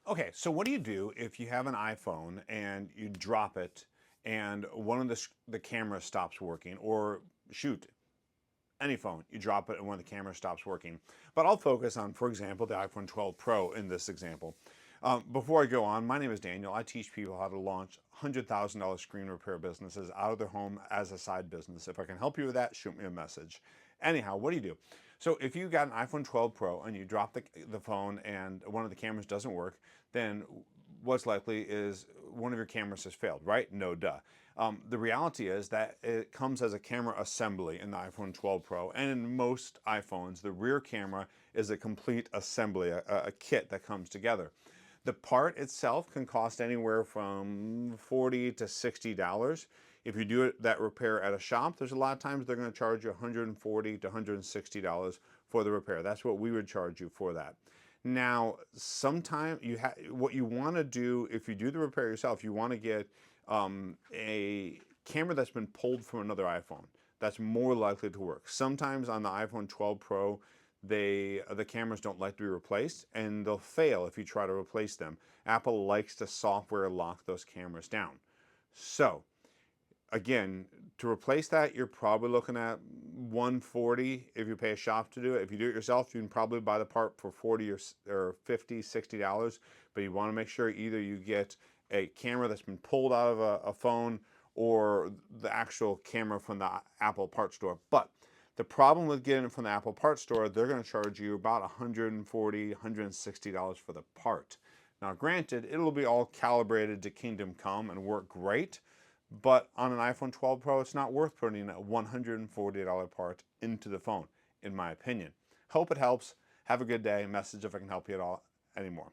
Okay, so what do you do if you have an iPhone and you drop it and one of the cameras stops working, or shoot, any phone, you drop it and one of the cameras stops working. But I'll focus on, for example, the iPhone 12 Pro in this example. Before I go on, my name is Daniel. I teach people how to launch $100,000 screen repair businesses out of their home as a side business. If I can help you with that, shoot me a message. Anyhow, what do you do? So if you got an iPhone 12 Pro and you drop the phone and one of the cameras doesn't work, then what's likely is one of your cameras has failed, right? No duh. The reality is that it comes as a camera assembly in the iPhone 12 Pro, and in most iPhones, the rear camera is a complete assembly, a kit that comes together. The part itself can cost anywhere from $40 to $60. If you do that repair at a shop, there's a lot of times they're going to charge you $140 to $160 for the repair. That's what we would charge you for that. Now, sometimes what you want to do if you do the repair yourself, you want to get a camera that's been pulled from another iPhone. That's more likely to work. Sometimes on the iPhone 12 Pro, the cameras don't like to be replaced, and they'll fail if you try to replace them. Apple likes to software lock those cameras down. So again, to replace that, you're probably looking at 140 if you pay a shop to do it. If you do it yourself, you can probably buy the part for 40 or 50, $60. But you want to make sure either you get a camera that's been pulled out of a phone or the actual camera from the Apple parts store. But the problem with getting it from the Apple parts store, they're going to charge you about $140, $160 for the part. Now, granted, it'll be all calibrated to Kingdom Come and work great, but on an iPhone 12 Pro, it's not worth putting a $140 part into the phone, in my opinion. Hope it helps. Have a good day. Message if I can help you at all anymore.